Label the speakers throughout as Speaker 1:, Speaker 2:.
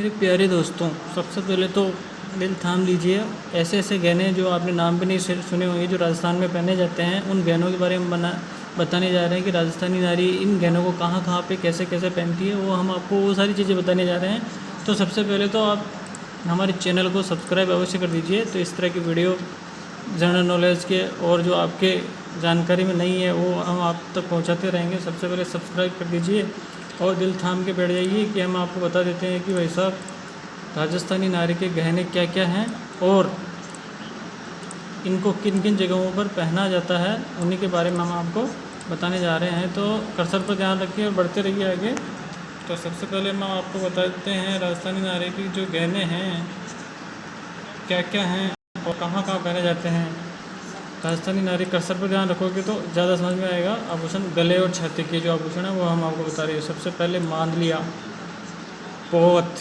Speaker 1: मेरे प्यारे दोस्तों, सबसे पहले तो दिल थाम लीजिए। ऐसे ऐसे गहने जो आपने नाम भी नहीं सुने होंगे, जो राजस्थान में पहने जाते हैं, उन गहनों के बारे में बताने जा रहे हैं कि राजस्थानी नारी इन गहनों को कहाँ कहाँ पे कैसे कैसे पहनती है। वो हम आपको वो सारी चीज़ें बताने जा रहे हैं। तो सबसे पहले तो आप हमारे चैनल को सब्सक्राइब अवश्य कर दीजिए। तो इस तरह की वीडियो जनरल नॉलेज के और जो आपके जानकारी में नहीं है वो हम आप तक पहुंचाते रहेंगे। सबसे पहले सब्सक्राइब कर दीजिए और दिल थाम के बैठ जाइए कि हम आपको बता देते हैं कि भाई साहब राजस्थानी नारी के गहने क्या क्या हैं और इनको किन किन जगहों पर पहना जाता है, उन्हीं के बारे में हम आपको बताने जा रहे हैं। तो कर्सर पर ध्यान रखिए और बढ़ते रहिए आगे। तो सबसे पहले हम आपको बता देते हैं राजस्थानी नारी की जो गहने हैं क्या क्या हैं और कहाँ कहाँ पहने जाते हैं। राजस्थानी नारी, कर्सर पर ध्यान रखोगे तो ज़्यादा समझ में आएगा। आभूषण गले और छाती के जो आभूषण है वो हम आपको बता रहे हैं। सबसे पहले मांदलिया, पोत,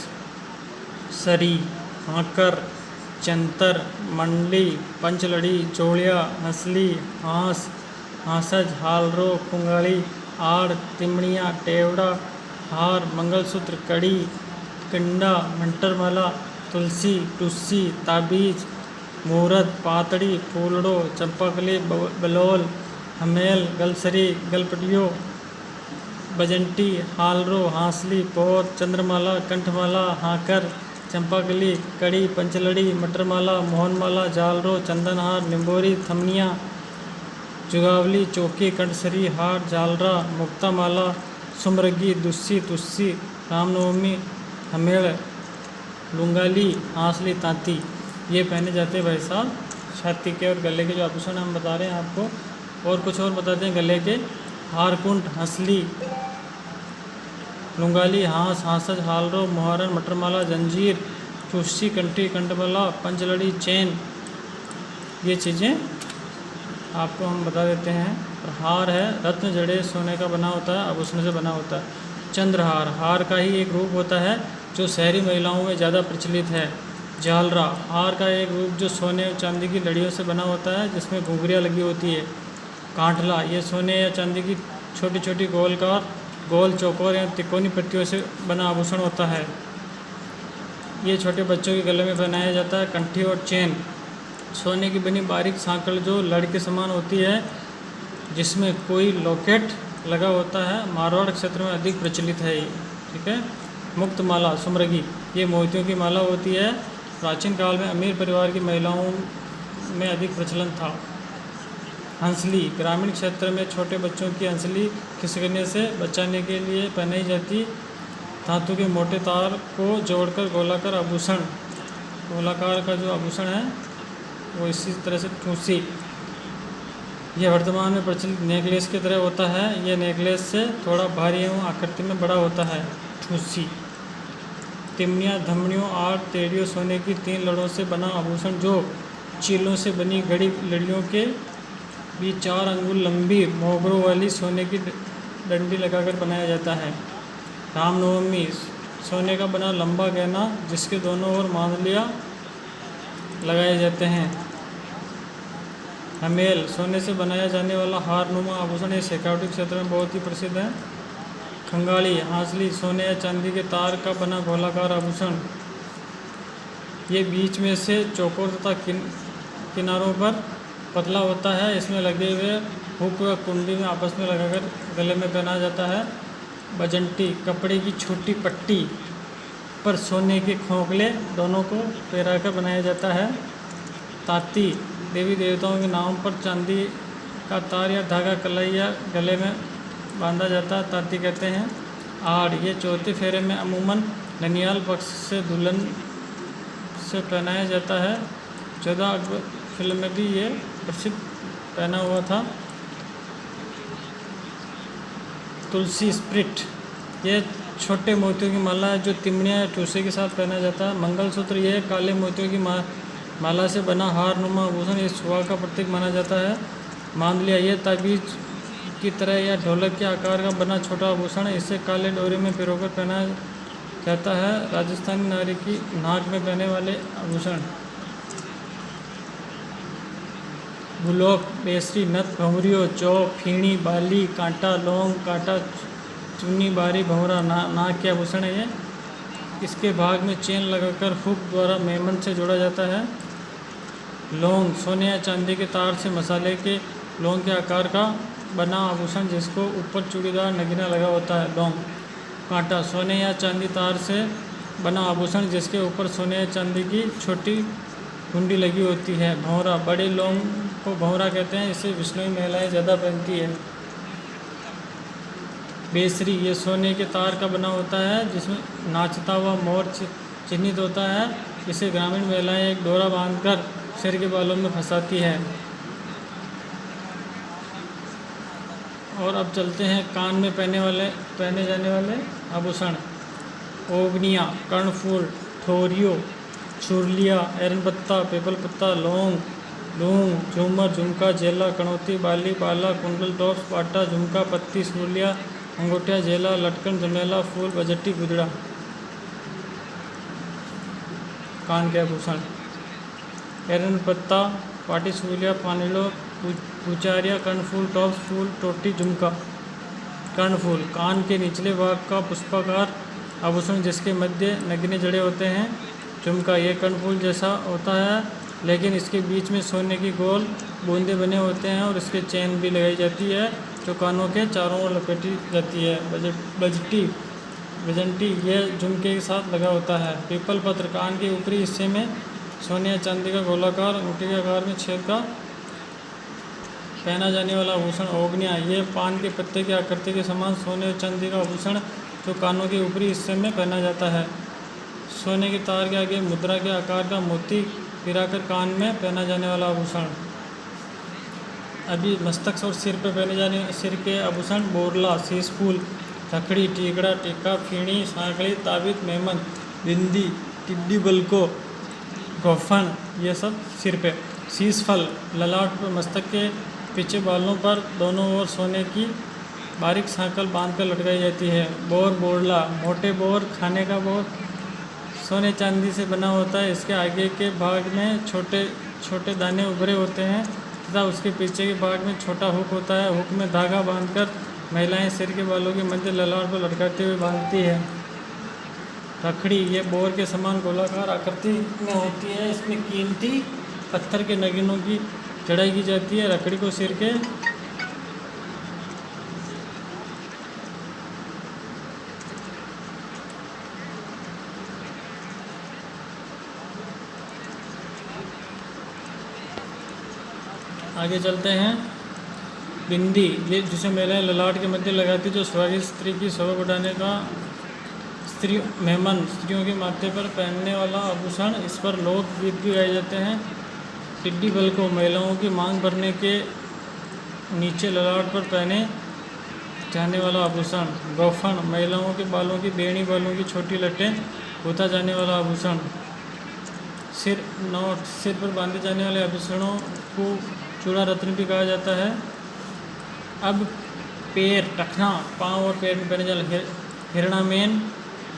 Speaker 1: सरी, हाकर, चंतर, मंडली, पंचलड़ी, जोड़िया, हंसली, हाँस, हाँसज, हालरो, कुंगाली, आड़, तिमड़िया, टेवड़ा, हार, मंगलसूत्र, कड़ी, कंडा, मंटरमाला, तुलसी, टुस्सी, ताबीज, मुहूर्त, पातड़ी, फूलड़ो, चंपाकली, बलौल, हमेल, गलसरी, गलपटियो, बजंटी, हालरो, हांसली, पोत, चंद्रमाला, कंठमाला, हाकर, चंपाकली, कड़ी, पंचलड़ी, मटरमाला, मोहनमाला, जालरो, चंदनहार, निम्बोरी, थमनिया, जुगावली, चौकी, कंठसरी, हार, जालरा, मुक्तामाला, सुमरगी, दुस्सी, तुस्सी, रामनवमी, हमेड़, लुंगाली, हांसली, तांती, ये पहने जाते हैं भाई साहब छाती के और गले के जो आभूषण हम बता रहे हैं आपको। और कुछ और बताते हैं गले के, हारकुंठ, हंसली, लुंगाली, हाँस, हाँसज, हालरो, मोहरन, मटरमाला, जंजीर, चुस्सी, कंठी, कंठमाला, पंचलड़ी, चैन, ये चीज़ें आपको हम बता देते हैं। और हार है रत्न जड़े सोने का बना होता है, आभूषण से बना होता है। चंद्रहार, हार का ही एक रूप होता है जो शहरी महिलाओं में ज़्यादा प्रचलित है। जालरा, हार का एक रूप जो सोने और चांदी की लड़ियों से बना होता है जिसमें घुंघरियाँ लगी होती है। कांठला, ये सोने या चांदी की छोटी छोटी गोल चौकोर या तिकोनी पट्टियों से बना आभूषण होता है। ये छोटे बच्चों के गले में पहनाया जाता है। कंठी और चेन, सोने की बनी बारीक सांकड़ जो लड़ के समान होती है जिसमें कोई लॉकेट लगा होता है। मारवाड़ क्षेत्र में अधिक प्रचलित है ये, ठीक है। मुक्त माला, सुमरगी, ये मोतियों की माला होती है। प्राचीन काल में अमीर परिवार की महिलाओं में अधिक प्रचलन था। हंसली, ग्रामीण क्षेत्र में छोटे बच्चों की हंसली खिसकने से बचाने के लिए पहनाई जाती धातु के मोटे तार को जोड़कर गोलाकार आभूषण, गोलाकार का जो आभूषण है वो इसी तरह से ठूसी, यह वर्तमान में प्रचलित नेकलेस की तरह होता है। यह नेकलेस से थोड़ा भारी एवं आकृति में बड़ा होता है। ठूसी, तिमनिया, धमनियों, आड़, तेड़ियों, सोने की 3 लड़ों से बना आभूषण जो चीलों से बनी गड़ी लड़ियों के बीच 4 अंगुल लंबी मोगरों वाली सोने की डंडी लगाकर बनाया जाता है। रामनवमी, सोने का बना लंबा गहना जिसके दोनों ओर मांदलिया लगाए जाते हैं। हमेल, सोने से बनाया जाने वाला हारनुमा आभूषण ये शेखावटी क्षेत्र में बहुत ही प्रसिद्ध है। खंगाली, हांसली, सोने या चांदी के तार का बना गोलाकार आभूषण, ये बीच में से चौकोर तथा किनारों पर पतला होता है। इसमें लगे हुए हुक व कुंडी में आपस में लगाकर गले में पहना जाता है। बजंटी, कपड़े की छोटी पट्टी पर सोने के खोखले दोनों को पेराकर बनाया जाता है। ताती, देवी देवताओं के नाम पर चांदी का तार या धागा कलाई या गले में बांधा जाता है, ताती कहते हैं। आड़, ये चौथे फेरे में अमूमन ननियाल पक्ष से दुल्हन से पहनाया जाता है। 14 अकबर फिल्म में भी ये प्रसिद्ध पहना हुआ था। तुलसी स्प्रिट, ये छोटे मोतियों की माला है जो तिमड़िया या टूसे के साथ पहना जाता है। मंगलसूत्र, यह काले मोतियों की माला से बना हारनुमा आभूषण, ये सुहाग का प्रतीक माना जाता है। मांदलिया, यह ताबीज की तरह या ढोलक के आकार का बना छोटा आभूषण है, इसे काले डोरी में पिरोकर पहना जाता है। राजस्थानी नारी की नाक में पहने वाले आभूषण, गुलोक, बेसरी, नथ, भंवरियो, चौ, फीणी, बाली, कांटा, लौंग, कांटा, चुन्नी, बारी, भंवरा, नाक के आभूषण है ये। इसके भाग में चेन लगाकर हुक द्वारा मेमन से जोड़ा जाता है। लौंग सोने या चांदी के तार से मसाले के लौंग के आकार का बना आभूषण जिसको ऊपर चूड़ीदार नगीना लगा होता है। लौंग। कांटा सोने या चांदी तार से बना आभूषण जिसके ऊपर सोने या चांदी की छोटी कुंडी लगी होती है। भंवरा बड़े लौंग को भंवरा कहते हैं, इसे विष्णुई महिलाएं ज़्यादा पहनती है। बेसरी ये सोने के तार का बना होता है जिसमें नाचता हुआ मोर चिन्हित होता है। इसे ग्रामीण महिलाएं एक डोरा बांधकर सिर के बालों में फंसाती है। और अब चलते हैं कान में पहने जाने वाले आभूषण। ओगनिया, कर्णफूल, ठोरियो, चुरलिया, एरनपत्ता, पीपल पत्ता, लौंग, लूंग, झूमर, झुमका, जेला, कनौती, बाली, बाला, कुंडल, टॉप्स, पाटा, झुमका, पत्ती, सुरलिया, अंगूठिया, जेला, लटकन, जमेला, फूल, बजट्टी, गुदड़ा। कान के आभूषण। एरनपत्ता, पाटी, सुरलिया, पानीलो, पुचारिया, कर्णफूल, टॉप्स, फूल, टोटी, झुमका। कर्णफूल कान के निचले भाग का पुष्पाकार आभूषण जिसके मध्य नगीने जड़े होते हैं। झुमका ये कर्णफूल जैसा होता है लेकिन इसके बीच में सोने की गोल बूंदे बने होते हैं और इसके चेन भी लगाई जाती है जो कानों के चारों ओर लपेटी जाती है। बजंटी यह झुमके के साथ लगा होता है। पीपल पत्र कान के ऊपरी हिस्से में सोने या चांदी का गोलाकार अंगूठी के आकार में छेद का पहना जाने वाला आभूषण। ओगनिया ये पान के पत्ते की आकृति के समान सोने और चांदी का आभूषण जो कानों के ऊपरी हिस्से में पहना जाता है। सोने के तार के आगे मुद्रा के आकार का मोती गिराकर कान में पहना जाने वाला आभूषण। अभी मस्तक और सिर पर पहने जाने सिर के आभूषण। बोरला, शीशफूल, रखड़ी, टीकड़ा, टीका, फीणी, सांकड़ी, ताबीत, मेमन, बिंदी, टिड्डी बलको, गोफन ये सब सिर पे। शीशफल ललाट पर मस्तक के पीछे बालों पर दोनों ओर सोने की बारीक सांकल बांधकर लटकाई जाती है। बोर, बोरला मोटे बोर, खाने का बोर सोने चांदी से बना होता है। इसके आगे के भाग में छोटे छोटे दाने उभरे होते हैं तथा उसके पीछे के भाग में छोटा हुक होता है। हुक में धागा बांधकर महिलाएं सिर के बालों के मध्य ललाट पर लटकाते हुए बांधती है। रखड़ी ये बोर के समान गोलाकार आकृति में होती है। इसमें कीमती पत्थर के नगीनों की चढ़ाई की जाती है। रखड़ी को सिर के आगे चलते हैं। बिंदी ये जिसे महिलाएं ललाट के मध्य लगाती जो सुहागिन स्त्री की शोभा बढ़ाने का स्त्री मेमन स्त्रियों के माथे पर पहनने वाला आभूषण। इस पर लोक गीत भी गाए जाते हैं। टिड्डी बल को महिलाओं की मांग भरने के नीचे ललाट पर पहने जाने वाला आभूषण। गोफन महिलाओं के बालों की बेणी बालों की छोटी लटें होता जाने वाला आभूषण। सिर नोट सिर पर बांधे जाने वाले आभूषणों को चूड़ा रत्न भी कहा जाता है। अब पैर टखना पाँव और पैर में पहने जाने हिरणामेन,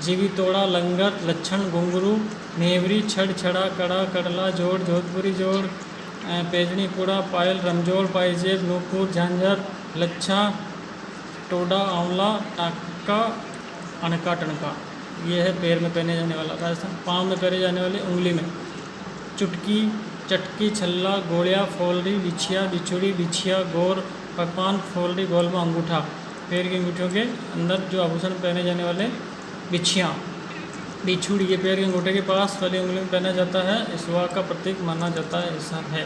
Speaker 1: जीवी तोड़ा, लंगर, लच्छन, घुंघरू, नेवरी, छड़, छड़ा, कड़ा, कड़ला, जोड़, जोधपुरी जोड़, पेजनी, पुड़ा, पायल, रमजोड़, पायजेब, नूपुर, झांझर, लच्छा, टोडा, आंवला, टाका, अणका, टणका। ये है पैर में पहने जाने वाला। राजस्थान पाँव में पहने जाने वाले उंगली में चुटकी, चटकी, छल्ला, गोलिया, फोलरी, बिछिया, बिछुड़ी, बिछिया, गोर, पकवान, फोलरी, गोलमा, अंगूठा। पैर की अंगूठियों के अंदर जो आभूषण पहने जाने वाले बिछियाँ। बिछुड़ी ये पैर के अंगूठे के पास वाली उंगली में पहना जाता है। इस विवाह का प्रतीक माना जाता है ऐसा है।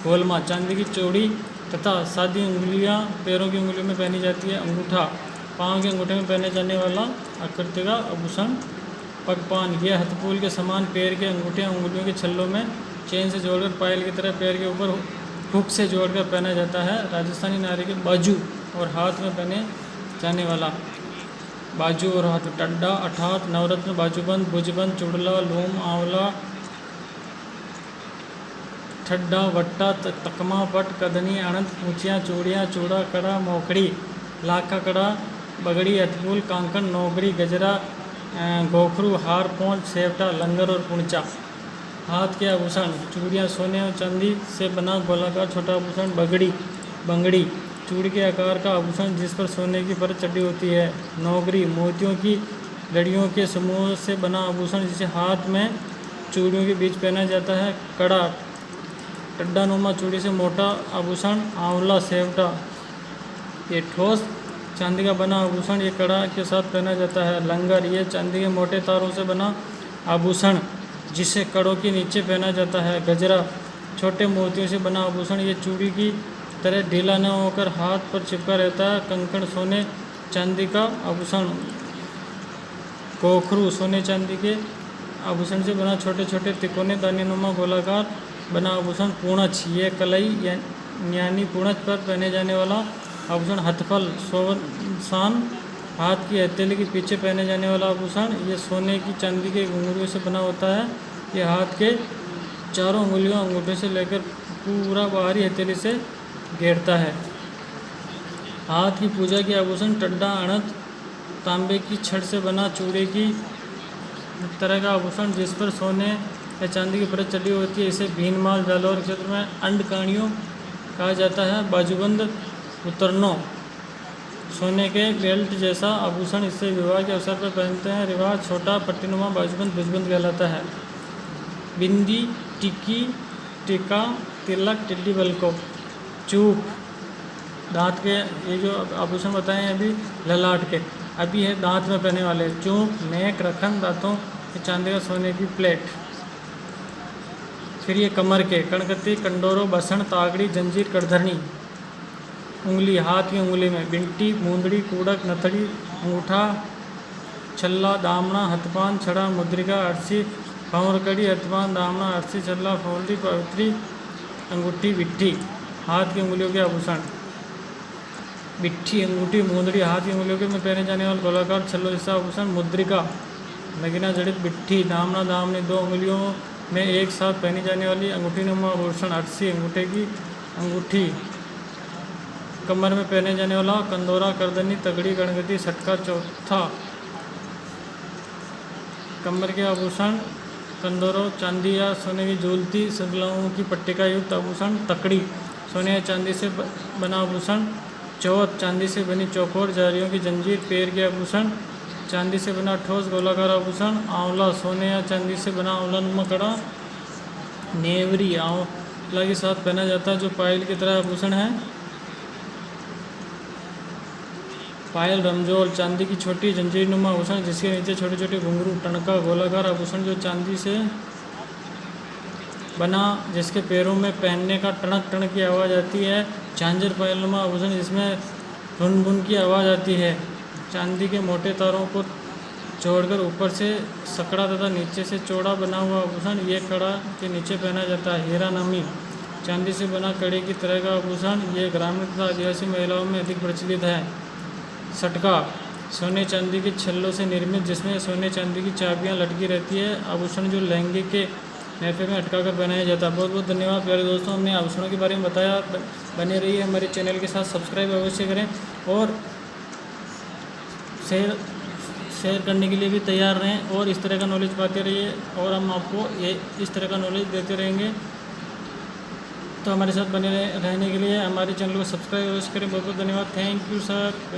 Speaker 1: गोलमा चांदी की चौड़ी तथा सादी उंगलियां पैरों की उंगलियों में पहनी जाती है। अंगूठा पाँव के अंगूठे में पहने जाने वाला आकृति का आभूषण। पगपान यह हथफूल के समान पैर के अंगूठे उंगलियों के छल्लों में चेन से जोड़कर पायल की तरह पैर के ऊपर हुक से जोड़कर पहना जाता है। राजस्थानी नारी के बाजू और हाथ में पहने जाने वाला बाजू और हाथ टड्डा, अठात, नवरत्न, बाजूबंद, भुजबंद, चुड़ला, लूम, आंवला, ठड्डा, वट्टा, तकमा, पट, कदनी, अनंत, पूछियाँ, चूड़ियाँ, चूड़ा, कड़ा, मोखड़ी, लाखा कड़ा, बगड़ी, अतफूल, कांकन, नौगरी, गजरा, गोखरू, हार, पोंछ, सेवटा, लंगर और पुणचा। हाथ के आभूषण चूड़ियाँ सोने और चांदी से बना गोलाकार छोटा आभूषण। बगड़ी बंगड़ी चूड़ी के आकार का आभूषण जिस पर सोने की परत चढ़ी होती है। नौगरी मोतियों की लड़ियों के समूह से बना आभूषण जिसे हाथ में चूड़ियों के बीच पहना जाता है। कड़ा, टड्डानुमा चूड़ी से मोटा आभूषण। आंवला, सेवटा, ये ठोस चांदी का बना आभूषण, ये कड़ा के साथ पहना जाता है। लंगर, ये चांदी के मोटे तारों से बना आभूषण जिसे कड़ों के नीचे पहना जाता है। गजरा, छोटे मोतियों से बना आभूषण, ये चूड़ी की तरह ढीला न होकर हाथ पर चिपका रहता है। कंकण, सोने चांदी का आभूषण। कोखरू, सोने चांदी के आभूषण से बना छोटे छोटे तिकोने दानेनुमा गोलाकार बना आभूषण। पूंछ, ये कलाई यानी पूंछ पर पहने जाने वाला आभूषण। हथफल, सोवसान, हाथ की हथेली के पीछे पहने जाने वाला आभूषण, ये सोने की चांदी के घुंघरुओं से बना होता है। ये हाथ के चारों उंगलियों अंगूठे से लेकर पूरा बाहरी हथेली से घेरता है। हाथ की पूजा के आभूषण। टड्डा, अणत, तांबे की छड़ से बना चूड़े की तरह का आभूषण जिस पर सोने या चांदी की परत चढ़ी होती है, इसे भीनमाल जालौर क्षेत्र में अंडकाणियों कहा जाता है। बाजूबंद, उतरनो, सोने के बेल्ट जैसा आभूषण, इससे विवाह के अवसर पर पहनते हैं। रिवाज, छोटा पट्टीनुमा बाजूबंद भुजबंद कहलाता है। बिंदी, टिक्की, टीका, तिलक, टिड्डी बल को। चूक, दांत के, ये जो आभूषण बताए हैं अभी ललाट के, अभी है दांत में पहने वाले। चूक, नेक, रखन, दांतों के चांदी का सोने की प्लेट। फिर ये कमर के, कणकती, कंडोरो, बसण, तागड़ी, जंजीर, कड़धरनी। उंगली, हाथ की उंगली में बिंटी, मूंदड़ी, कूडक, नथड़ी, अंगूठा, छल्ला, दामना, हथपान, छड़ा, मुद्रिका, अरसी, भंवरकड़ी, हथपान, दामना, अरसी, छल्ला, फौलरी, पवित्री, अंगूठी, बिट्ठी। हाथ की उंगलियों के आभूषण। बिट्ठी, अंगूठी, मूंदड़ी, हाथ की उंगलियों के में पहने जाने वाला गोलाकार छल्लों जैसा आभूषण। मुद्रिका, नगीना जड़ित बिट्ठी, दामना, दामनी, दो उंगलियों में एक साथ पहनी जाने वाली अंगूठी नुमा आभूषण। अरसी, अंगूठे की अंगूठी, कमर में पहने जाने वाला। कंदोरा, करदनी, तगड़ी, गणगति, सटका, चौथा। कमर के आभूषण। कंदोरो, चांदी या सोने की झूलती संगलाओं की पट्टिका युक्त आभूषण। तकड़ी, सोने या चांदी से बना आभूषण। चौथ, चांदी से बनी चौकोर जारियों की जंजीर। पैर के आभूषण, चांदी से बना ठोस गोलाकार आभूषण। आंवला, सोने या चांदी से बना आंवला नुमा कड़ा। नेवरी, आंवला के साथ पहना जाता है जो पायल की तरह आभूषण है। पायल, रमजोल, चांदी की छोटी जंजीर नुमा आभूषण जिसके नीचे छोटे छोटे घुंघरू। टणका, गोलाकार आभूषण जो चांदी से बना जिसके पैरों में पहनने का टणक टणक की आवाज़ आती है। झांझर, पायलनुमा आभूषण जिसमें भुन भुन की आवाज़ आती है। चांदी के मोटे तारों को जोड़कर ऊपर से सकड़ा तथा नीचे से चौड़ा बना हुआ आभूषण, ये कड़ा के नीचे पहना जाता है। हीरा नमी, चांदी से बना कड़े की तरह का आभूषण, ये ग्रामीण तथा आदिवासी महिलाओं में अधिक प्रचलित है। सटका, सोने चांदी के छल्लों से निर्मित जिसमें सोने चांदी की चाबियां लटकी रहती है आभूषण जो लहंगे के महफे में अटका कर पहनाया जाता है। बहुत बहुत धन्यवाद प्यारे दोस्तों, हमने आभूषणों के बारे में बताया। बने रहिए हमारे चैनल के साथ, सब्सक्राइब अवश्य करें और शेयर करने के लिए भी तैयार रहें और इस तरह का नॉलेज पाते रहिए और हम आपको ये इस तरह का नॉलेज देते रहेंगे। तो हमारे साथ बने रहने के लिए हमारे चैनल को सब्सक्राइब अवश्य करें। बहुत बहुत धन्यवाद। Thank you sir.